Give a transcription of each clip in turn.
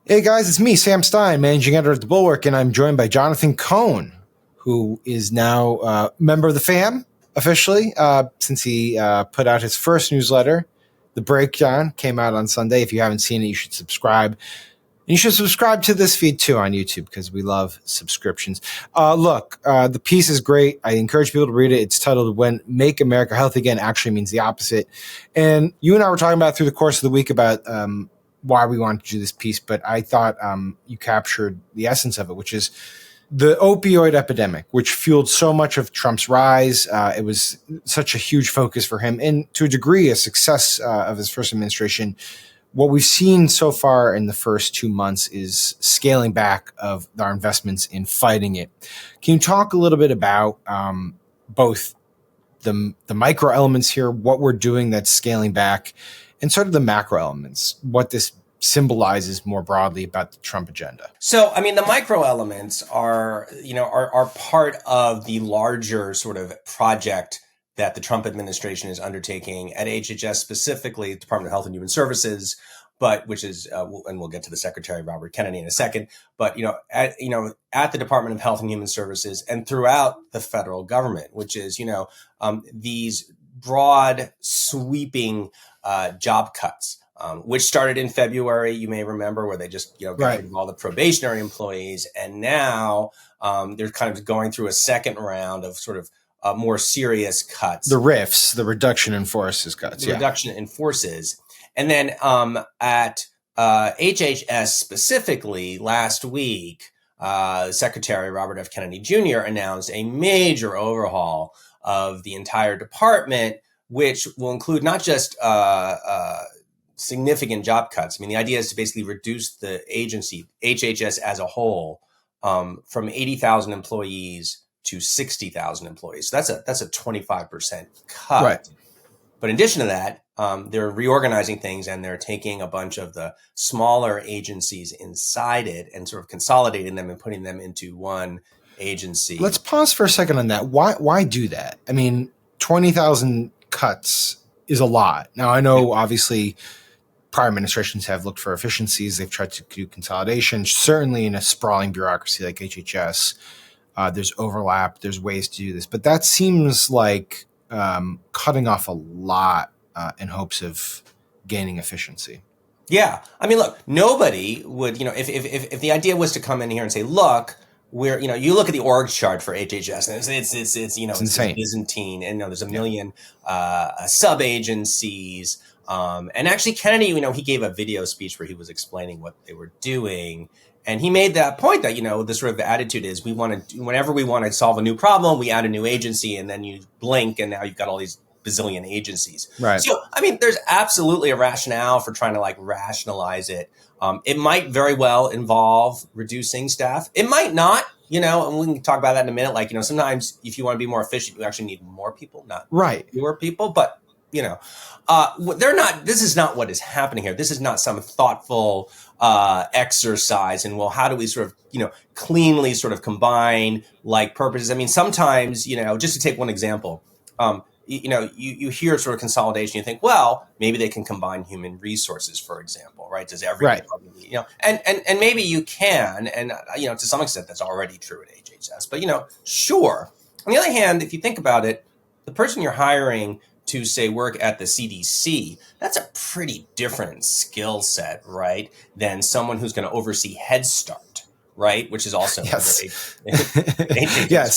Hey guys, it's me, Sam Stein, managing editor at the Bulwark, and I'm joined by Jonathan Cohn, who is now a member of the fam officially since he put out his first newsletter. The Breakdown came out on Sunday. If you haven't seen it, you should subscribe. And you should subscribe to this feed too on YouTube because we love subscriptions. The piece is great. I encourage people to read it. It's titled "When Make America Healthy Again Actually Means the Opposite." And you and I were talking about through the course of the week about why we wanted to do this piece, but I thought you captured the essence of it, which is the opioid epidemic, which fueled so much of Trump's rise. It was such a huge focus for him, and to a degree, a success of his first administration. What we've seen so far in the first 2 months is scaling back of our investments in fighting it. Can you talk a little bit about both the micro elements here, what we're doing that's scaling back, and sort of the macro elements, what this symbolizes more broadly about the Trump agenda? So, I mean, the micro elements are part of the larger sort of project that the Trump administration is undertaking at HHS, specifically the Department of Health and Human Services, but which is, and we'll get to the Secretary Robert Kennedy in a second, but at the Department of Health and Human Services and throughout the federal government, which is these broad, sweeping job cuts, which started in February, you may remember, where they just got rid of all the probationary employees, and now they're kind of going through a second round of sort of more serious cuts. The RIFs, the reduction in forces cuts. Reduction in forces. And then at HHS specifically, last week, Secretary Robert F. Kennedy Jr. announced a major overhaul of the entire department, which will include not just significant job cuts. I mean, the idea is to basically reduce the agency, HHS as a whole, from 80,000 employees to 60,000 employees. So that's a 25% cut. Right. But in addition to that, they're reorganizing things, and they're taking a bunch of the smaller agencies inside it and sort of consolidating them and putting them into one agency. Let's pause for a second on that. Why do that? I mean, 20,000 cuts is a lot. Now, I know obviously prior administrations have looked for efficiencies. They've tried to do consolidation. Certainly in a sprawling bureaucracy like HHS, there's overlap. There's ways to do this. But that seems like cutting off a lot in hopes of gaining efficiency. Yeah. I mean, look, nobody would, if the idea was to come in here and say, look, we're, you look at the org chart for HHS, and it's insane. Byzantine, and there's a million sub agencies. And actually, Kennedy, he gave a video speech where he was explaining what they were doing, and he made that point that the sort of attitude is whenever we want to solve a new problem, we add a new agency, and then you blink, and now you've got all these bazillion agencies. Right. So, I mean, there's absolutely a rationale for trying to rationalize it. It might very well involve reducing staff. It might not, and we can talk about that in a minute. Sometimes if you want to be more efficient, you actually need more people, not fewer people. But, this is not what is happening here. This is not some thoughtful exercise in, how do we sort of, cleanly sort of combine purposes? I mean, sometimes, just to take one example, you hear sort of consolidation, you think, well, maybe they can combine human resources, for example, right? Does every department, and maybe you can, and to some extent that's already true at HHS, but sure. On the other hand, if you think about it, the person you're hiring to say work at the CDC, that's a pretty different skill set, right, than someone who's going to oversee Head Start. Right, which is also yes,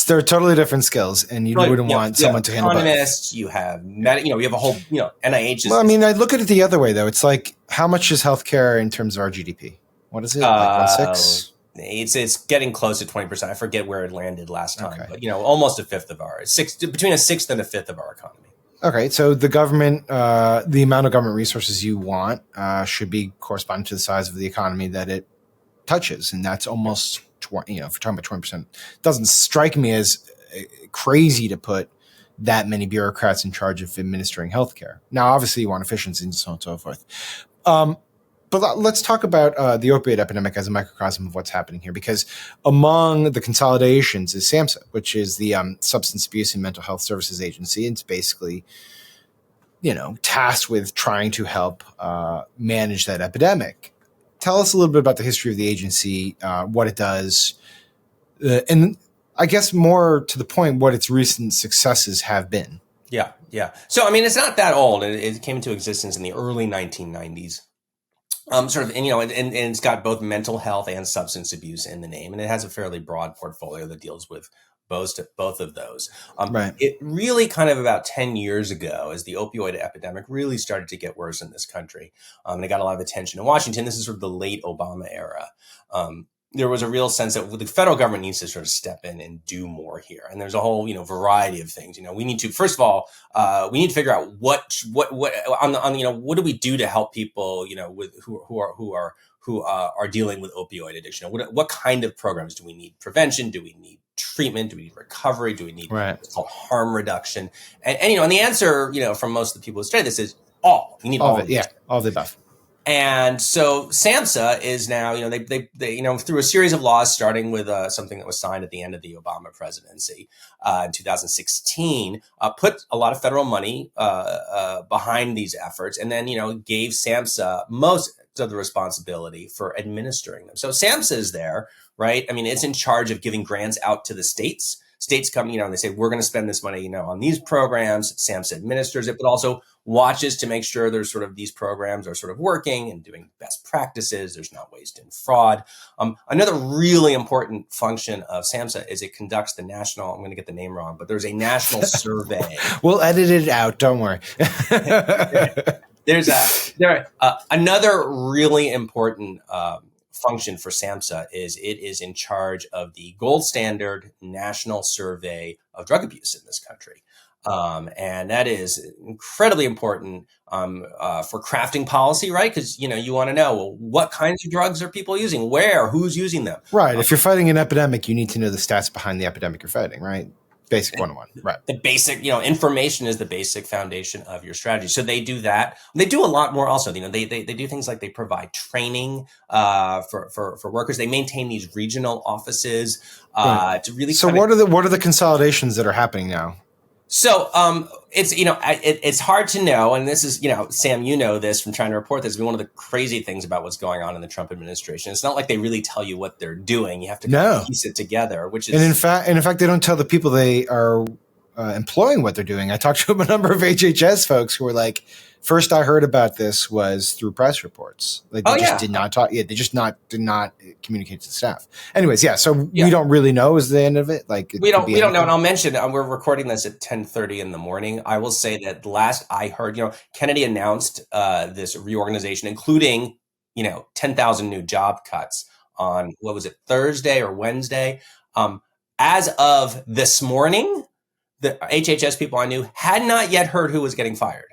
they're totally different skills, and you wouldn't want someone to handle both. You have you have a whole NIH. Well, I mean, I look at it the other way though. It's like, how much is healthcare in terms of our GDP? What is it? Like 1/6? It's getting close to 20%. I forget where it landed last time, but almost a fifth of between a sixth and a fifth of our economy. Okay, so the government, the amount of government resources you want should be corresponding to the size of the economy that it touches, and that's almost if we're talking about 20%, doesn't strike me as crazy to put that many bureaucrats in charge of administering healthcare. Now, obviously, you want efficiency and so on and so forth. But let's talk about the opioid epidemic as a microcosm of what's happening here, because among the consolidations is SAMHSA, which is the Substance Abuse and Mental Health Services Agency. It's basically tasked with trying to help manage that epidemic. tell us a little bit about the history of the agency, what it does, and I guess more to the point, what its recent successes have been. Yeah, yeah. So, I mean, it's not that old. It came into existence in the early 1990s. And it's got both mental health and substance abuse in the name, and it has a fairly broad portfolio that deals with both of those. Right. It really kind of about 10 years ago, as the opioid epidemic really started to get worse in this country, and it got a lot of attention in Washington. This is sort of the late Obama era. There was a real sense that the federal government needs to sort of step in and do more here. And there's a whole, variety of things. We need to, first of all, we need to figure out what what do we do to help people, with who are dealing with opioid addiction? What kind of programs do we need? Prevention? Do we need treatment? Do we need recovery? Do we need what's called harm reduction? And the answer, from most of the people who study this is all. You need all of it. Yeah, all of the above. And so SAMHSA is now, they through a series of laws, starting with something that was signed at the end of the Obama presidency in 2016, put a lot of federal money behind these efforts, and then gave SAMHSA most of the responsibility for administering them. So SAMHSA is there, right? I mean, it's in charge of giving grants out to the states. States come, and they say, we're going to spend this money, on these programs. SAMHSA administers it, but also watches to make sure there's sort of these programs are sort of working and doing best practices. There's not waste and fraud. Another really important function of SAMHSA is it conducts the national, I'm going to get the name wrong, but there's a national survey. We'll edit it out. Don't worry. There's another really important function for SAMHSA is it is in charge of the gold standard national survey of drug abuse in this country. And that is incredibly important for crafting policy, right? Because, you want to know, well, what kinds of drugs are people using? Where? Who's using them? Right. If you're fighting an epidemic, you need to know the stats behind the epidemic you're fighting, right? Basic 101. Right. The basic, information is the basic foundation of your strategy. So they do that. They do a lot more also. They do things like they provide training for workers. They maintain these regional offices to really. So what are the consolidations that are happening now? So it's hard to know, and this is, Sam, this from trying to report this. One of the crazy things about what's going on in the Trump administration, it's not like they really tell you what they're doing. You have to kind of piece it together, which is, and in fact, they don't tell the people they are employing what they're doing. I talked to a number of HHS folks who were like, first I heard about this was through press reports. Like they did not talk. Yeah, they just did not communicate to the staff. Anyways, so we don't really know is the end of it. Like we don't know. And I'll mention we're recording this at 10:30 in the morning. I will say that last I heard, Kennedy announced this reorganization, including 10,000 new job cuts on what was it, Thursday or Wednesday. As of this morning, the HHS people I knew had not yet heard who was getting fired.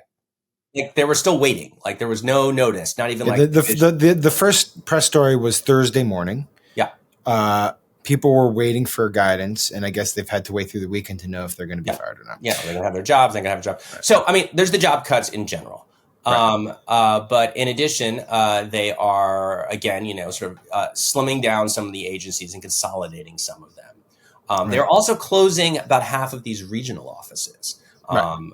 Like they were still waiting. Like there was no notice, not even the first press story was Thursday morning. Yeah. People were waiting for guidance, and I guess they've had to wait through the weekend to know if they're going to be fired or not. Yeah, they're going to have their jobs. They're going to have a job. Right. So, I mean, there's the job cuts in general. Right. But in addition, they are, again, sort of slimming down some of the agencies and consolidating some of them. They're also closing about half of these regional offices. And,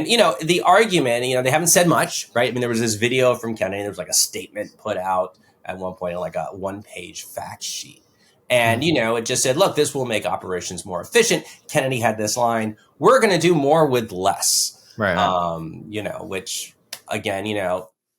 the argument, they haven't said much, right? I mean, there was this video from Kennedy. There was like a statement put out at one point, like a 1-page fact sheet. And, it just said, look, this will make operations more efficient. Kennedy had this line, we're going to do more with less, right? Which again,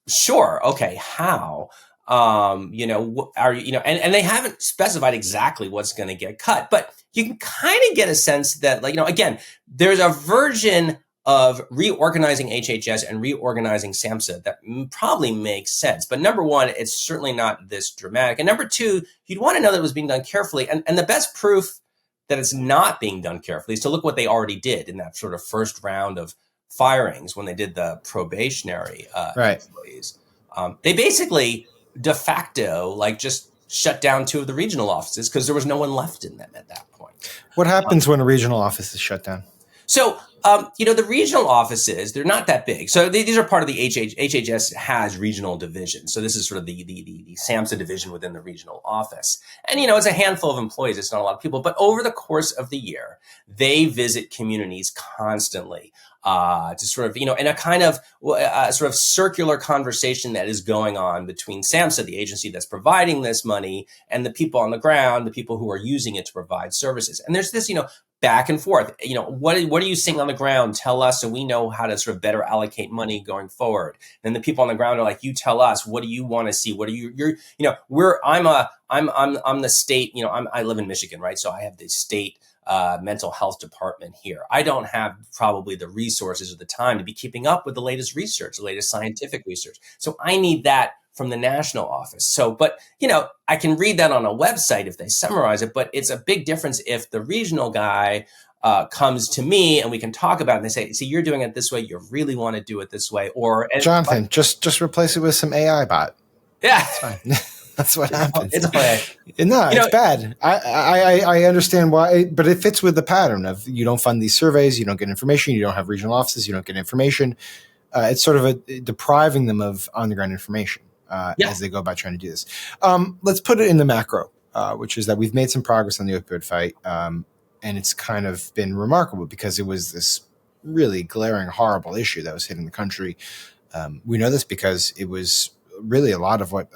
sure. Okay. How, and they haven't specified exactly what's going to get cut, but you can kind of get a sense that again, there's a version of reorganizing HHS and reorganizing SAMHSA that probably makes sense. But number one, it's certainly not this dramatic. And number two, you'd want to know that it was being done carefully. And the best proof that it's not being done carefully is to look what they already did in that sort of first round of firings when they did the probationary employees. They basically de facto just shut down 2 of the regional offices because there was no one left in them at that point. What happens when a regional office is shut down? So, the regional offices, they're not that big. So these are part of the HHS has regional divisions. So this is sort of the SAMHSA division within the regional office. And, it's a handful of employees. It's not a lot of people. But over the course of the year, they visit communities constantly. to sort of, in a kind of sort of circular conversation that is going on between SAMHSA, the agency that's providing this money, and the people on the ground, the people who are using it to provide services. And there's this, back and forth. What are you seeing on the ground? Tell us so we know how to sort of better allocate money going forward. And the people on the ground are like, you tell us, what do you want to see? What are I'm the state, I live in Michigan, right? So I have the state mental health department here. I don't have probably the resources or the time to be keeping up with the latest research, the latest scientific research. So I need that from the national office. So, but, I can read that on a website if they summarize it, but it's a big difference if the regional guy comes to me and we can talk about it and they say, see, you're doing it this way. You really want to do it this way. Or Jonathan, just replace it with some AI bot. Yeah. That's fine. That's what happens. It's okay. No, it's bad. I understand why, but it fits with the pattern of you don't fund these surveys, you don't get information, you don't have regional offices, you don't get information. It's sort of depriving them of on-the-ground information as they go about trying to do this. Let's put it in the macro, which is that we've made some progress on the opioid fight, and it's kind of been remarkable because it was this really glaring, horrible issue that was hitting the country. We know this because it was really a lot of what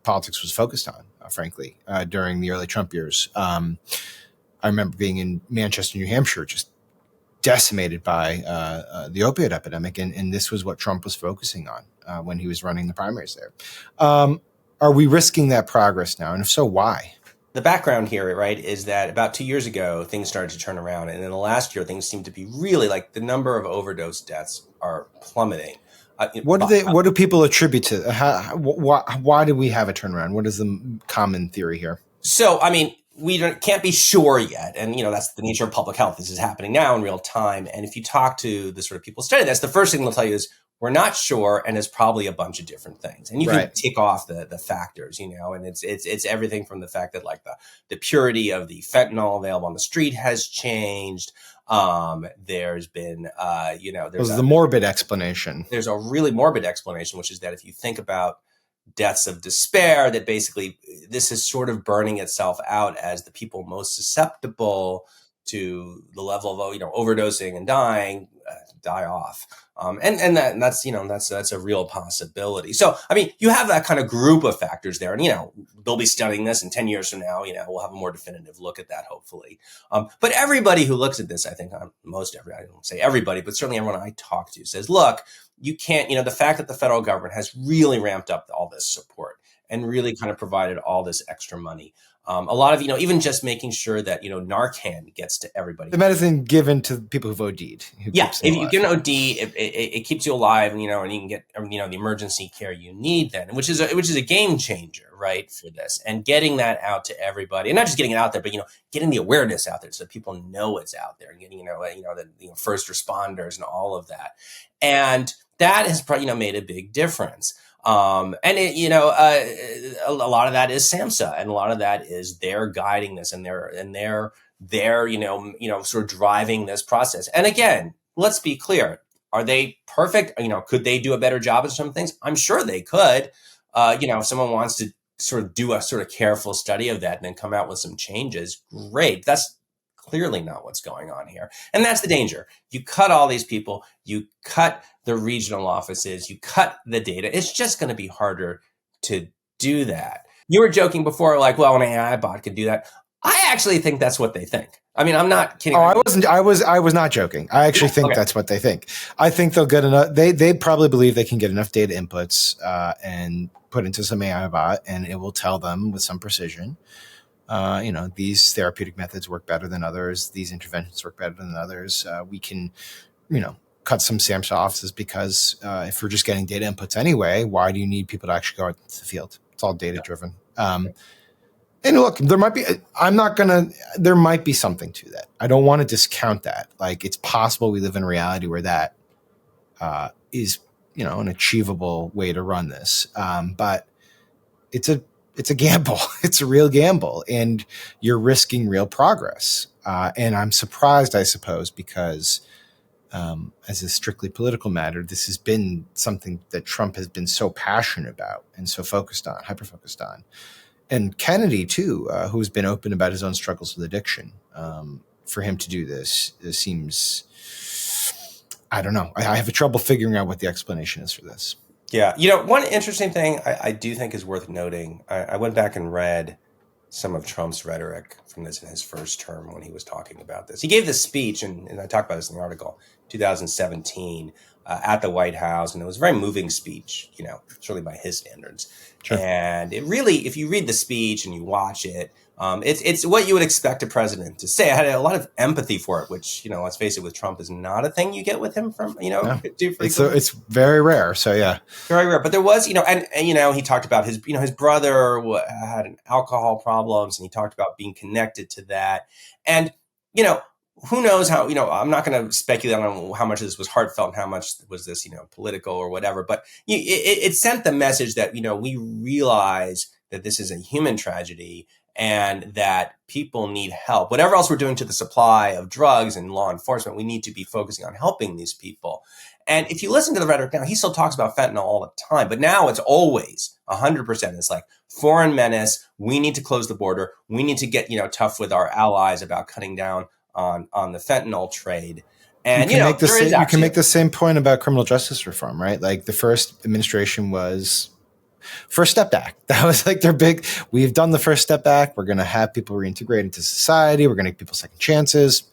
politics was focused on, frankly, during the early Trump years. I remember being in Manchester, New Hampshire, just decimated by the opioid epidemic, and this was what Trump was focusing on when he was running the primaries there. Are we risking that progress now? And if so, why? The background here, right, is that about 2 years ago, things started to turn around. And in the last year, things seem to be really like the number of overdose deaths are plummeting. What do people attribute to? Why do we have a turnaround? What is the common theory here? So, we can't be sure yet. And, that's the nature of public health. This is happening now in real time. And if you talk to the sort of people studying this, the first thing they'll tell you is we're not sure. And it's probably a bunch of different things. And you can tick off the factors, and it's everything from the fact that like the purity of the fentanyl available on the street has changed. There's been, there's the morbid explanation. There's a really morbid explanation, which is that if you think about deaths of despair, that basically this is sort of burning itself out as the people most susceptible to the level of overdosing and dying die off, and that's a real possibility. So you have that kind of group of factors there, and they'll be studying this, and 10 years from now, we'll have a more definitive look at that, hopefully. But everybody who looks at this, I think, I don't say everybody, but certainly everyone I talk to says, look, you can't, the fact that the federal government has really ramped up all this support and really kind of provided all this extra money. A lot of, even just making sure that, Narcan gets to everybody. The medicine given to people who've OD'd. If you get an OD, it keeps you alive, and you can get, the emergency care you need then, which is a game changer, right, for this. And getting that out to everybody, and not just getting it out there, but, getting the awareness out there so people know it's out there, and getting, the first responders and all of that. And that has probably, made a big difference. And a lot of that is SAMHSA, and a lot of that is they're guiding this, and they're sort of driving this process. And again, let's be clear: are they perfect? Could they do a better job of some things? I'm sure they could. If someone wants to sort of do a sort of careful study of that and then come out with some changes, great. That's clearly not what's going on here. And that's the danger. You cut all these people, you cut the regional offices, you cut the data. It's just going to be harder to do that. You were joking before, like, well, an AI bot could do that. I actually think that's what they think. I'm not kidding. Oh, I was not joking. I actually think that's what they think. I think they'll get enough. They probably believe they can get enough data inputs and put into some AI bot, and it will tell them with some precision. These therapeutic methods work better than others. These interventions work better than others. We can, cut some SAMHSA offices because if we're just getting data inputs anyway, why do you need people to actually go out to the field? It's all data driven. And look, there might be something to that. I don't want to discount that. Like, it's possible we live in a reality where that is, an achievable way to run this. But it's a gamble. It's a real gamble, and you're risking real progress. And I'm surprised, I suppose, because as a strictly political matter, this has been something that Trump has been so passionate about and so hyper-focused on. And Kennedy, too, who's been open about his own struggles with addiction. For him to do this seems, I don't know. I have trouble figuring out what the explanation is for this. Yeah. One interesting thing I do think is worth noting, I went back and read some of Trump's rhetoric from this in his first term when he was talking about this. He gave this speech, and I talk about this in the article, 2017, at the White House, and it was a very moving speech, certainly by his standards. Sure. And it really, if you read the speech and you watch it, it's what you would expect a president to say. I had a lot of empathy for it, which, let's face it, with Trump is not a thing you get with him from, No. too frequently. It's very rare. So, yeah. Very rare. But there was, and he talked about his, his brother had an alcohol problems, and he talked about being connected to that. And, who knows how, I'm not going to speculate on how much of this was heartfelt and how much was this, political or whatever. But it sent the message that, we realize that this is a human tragedy and that people need help. Whatever else we're doing to the supply of drugs and law enforcement, we need to be focusing on helping these people. And if you listen to the rhetoric now, he still talks about fentanyl all the time, but now it's always 100%. It's like foreign menace. We need to close the border. We need to get, tough with our allies about cutting down on the fentanyl trade. And, you can make the same point about criminal justice reform, right? Like the first administration was First Step Act. That was like their big, we've done the First Step Act. We're going to have people reintegrate into society. We're going to give people second chances.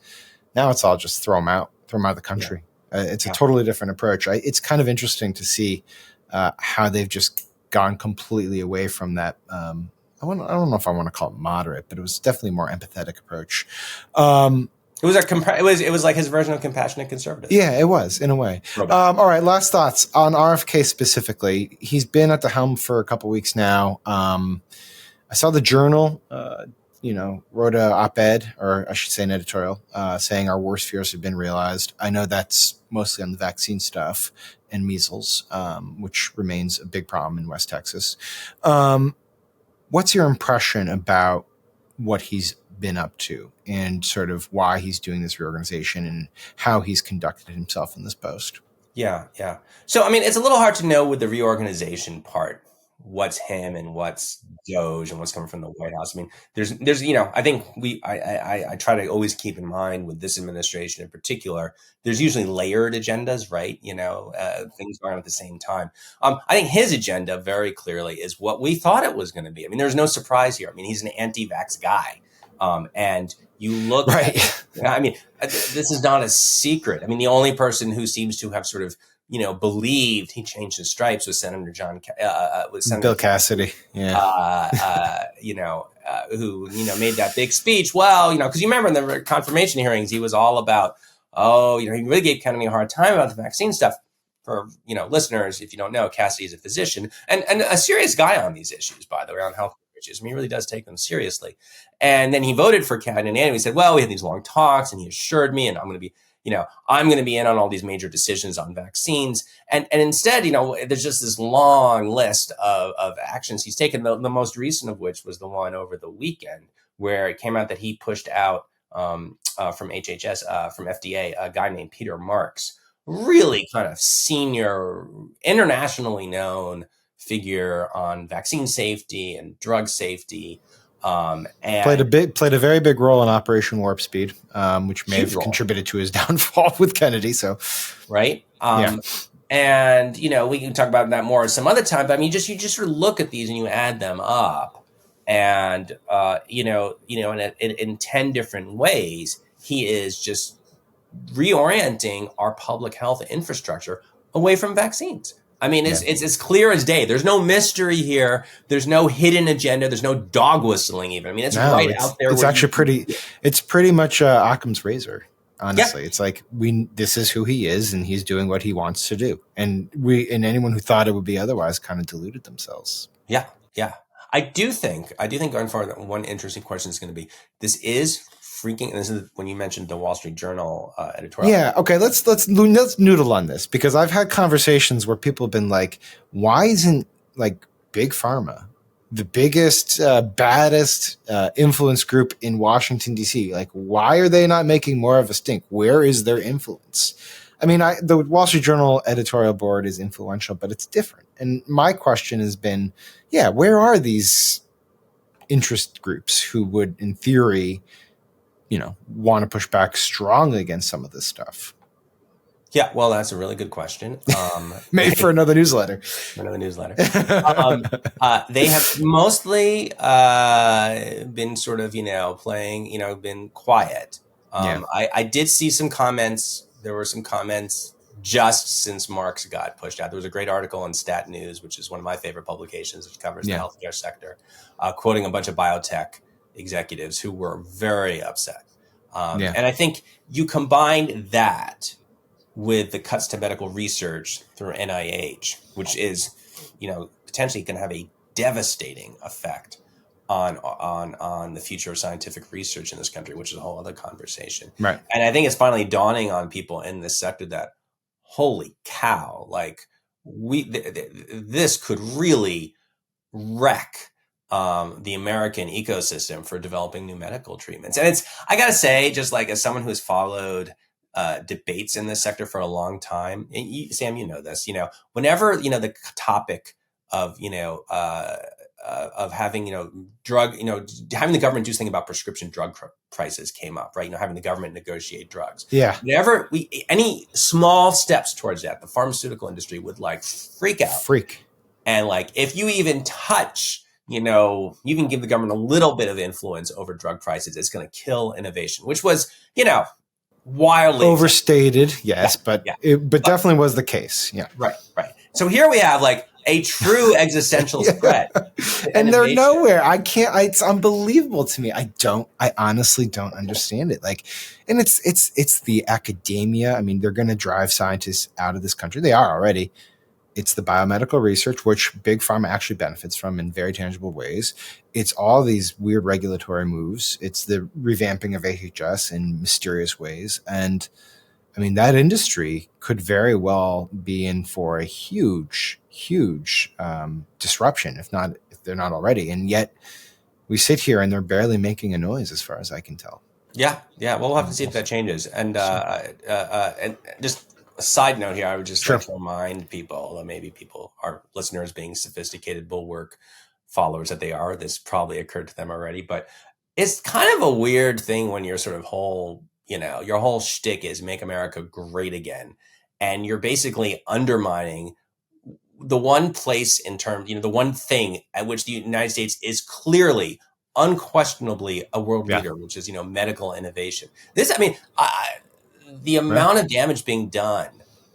Now it's all just throw them out of the country. Yeah. It's a totally different approach. It's kind of interesting to see how they've just gone completely away from that. I don't know if I want to call it moderate, but it was definitely a more empathetic approach. It was like his version of compassionate conservative. Yeah, it was in a way. All right, last thoughts on RFK specifically. He's been at the helm for a couple weeks now. I saw the Journal, wrote an op-ed, or I should say an editorial, saying our worst fears have been realized. I know that's mostly on the vaccine stuff and measles, which remains a big problem in West Texas. What's your impression about what he's been up to and sort of why he's doing this reorganization and how he's conducted himself in this post? Yeah. So, it's a little hard to know with the reorganization part, what's him and what's Doge and what's coming from the White House. There's I think I try to always keep in mind with this administration in particular, there's usually layered agendas, right? Things going on at the same time. I think his agenda very clearly is what we thought it was going to be. There's no surprise here. He's an anti-vax guy. And you look right. This is not a secret. The only person who seems to have sort of, believed he changed his stripes was Senator Bill Cassidy. Yeah. Who, made that big speech. Well, because you remember in the confirmation hearings, he was all about, he really gave Kennedy a hard time about the vaccine stuff. For, listeners, if you don't know, Cassidy is a physician and a serious guy on these issues, by the way, on health issues. He really does take them seriously. And then he voted for Ken and Andy. He said, well, we had these long talks and he assured me, and I'm going to be in on all these major decisions on vaccines. And instead, there's just this long list of actions he's taken, the most recent of which was the one over the weekend where it came out that he pushed out from HHS, from FDA, a guy named Peter Marks, really kind of senior, internationally known figure on vaccine safety and drug safety. And played a very big role in Operation Warp Speed, which may have contributed to his downfall with Kennedy. So, right. And we can talk about that more some other time. But you just sort of look at these and you add them up, and in 10 different ways, he is just reorienting our public health infrastructure away from vaccines. It's as clear as day. There's no mystery here. There's no hidden agenda. There's no dog whistling even. It's out there. It's actually it's pretty much Occam's razor. Honestly, It's like this is who he is, and he's doing what he wants to do. And anyone who thought it would be otherwise kind of deluded themselves. Yeah. I do think going forward, one interesting question is going to be, this is when you mentioned the Wall Street Journal editorial. Yeah. Okay. Let's noodle on this, because I've had conversations where people have been like, why isn't like Big Pharma the biggest, baddest influence group in Washington, D.C.? Like, why are they not making more of a stink? Where is their influence? The Wall Street Journal editorial board is influential, but it's different. And my question has been, where are these interest groups who would, in theory, want to push back strongly against some of this stuff? Yeah, well, that's a really good question. Maybe for another newsletter. They have mostly been sort of, playing, been quiet. Yeah. I did see some comments. There were some comments just since Marks got pushed out. There was a great article in Stat News, which is one of my favorite publications, which covers the healthcare sector, quoting a bunch of biotech executives who were very upset. And I think you combine that with the cuts to medical research through NIH, which is, potentially going to have a devastating effect on the future of scientific research in this country, which is a whole other conversation. Right. And I think it's finally dawning on people in this sector that, holy cow, like this could really wreck the American ecosystem for developing new medical treatments. And I got to say, just like as someone who's followed debates in this sector for a long time, and Sam, you know this, whenever, the topic of, of having, having the government do something about prescription drug prices came up, right? Having the government negotiate drugs. Yeah. Whenever any small steps towards that, the pharmaceutical industry would freak out. And if you even touch, you can give the government a little bit of influence over drug prices, it's going to kill innovation, which was, wildly overstated. Yes, but definitely was the case. Yeah. Right. So here we have a true existential threat. And they're nowhere. It's unbelievable to me. I honestly don't understand it. And it's the academia. I mean, they're going to drive scientists out of this country. They are already. It's the biomedical research, which big pharma actually benefits from in very tangible ways. It's all these weird regulatory moves. It's the revamping of AHS in mysterious ways. And I mean, that industry could very well be in for a huge disruption, if they're not already. And yet we sit here and they're barely making a noise as far as I can tell. Yeah. Well, we'll have to see if that changes. And just a side note here, I would just like to remind people, although maybe our listeners being sophisticated Bulwark followers that they are, this probably occurred to them already, but it's kind of a weird thing when your sort of whole, your whole shtick is make America great again. And you're basically undermining the one place in terms, the one thing at which the United States is clearly, unquestionably a world leader, which is, medical innovation. This, I mean, the amount of damage being done.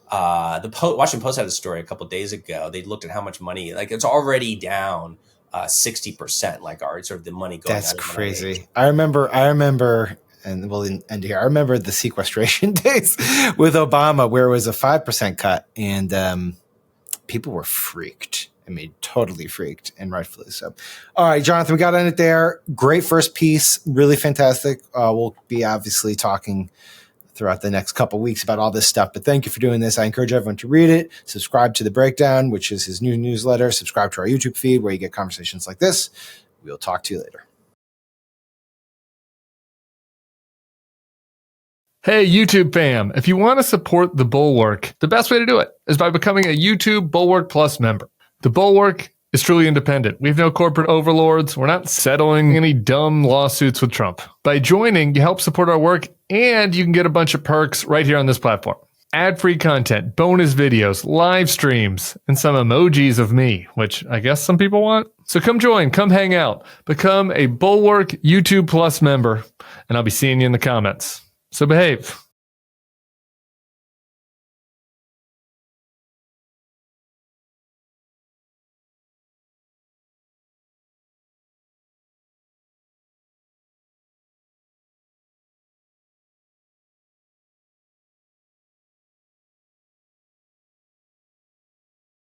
The Washington Post had a story a couple of days ago. They looked at how much money, it's already down 60%, sort of the money going. That's crazy. I remember, and we'll end here. I remember the sequestration days with Obama, where it was a 5% cut, and people were freaked. I mean, totally freaked, and rightfully so. All right, Jonathan, we got to end it there. Great first piece, really fantastic. We'll be obviously talking throughout the next couple of weeks about all this stuff. But thank you for doing this. I encourage everyone to read it, subscribe to The Breakdown, which is his new newsletter, subscribe to our YouTube feed where you get conversations like this. We'll talk to you later. Hey, YouTube fam, if you want to support The Bulwark, the best way to do it is by becoming a YouTube Bulwark Plus member. The Bulwark is truly independent. We have no corporate overlords. We're not settling any dumb lawsuits with Trump. By joining, you help support our work, and you can get a bunch of perks right here on this platform. Ad-free content, bonus videos, live streams, and some emojis of me, which I guess some people want. So come join, come hang out, become a Bulwark YouTube Plus member, and I'll be seeing you in the comments. So behave.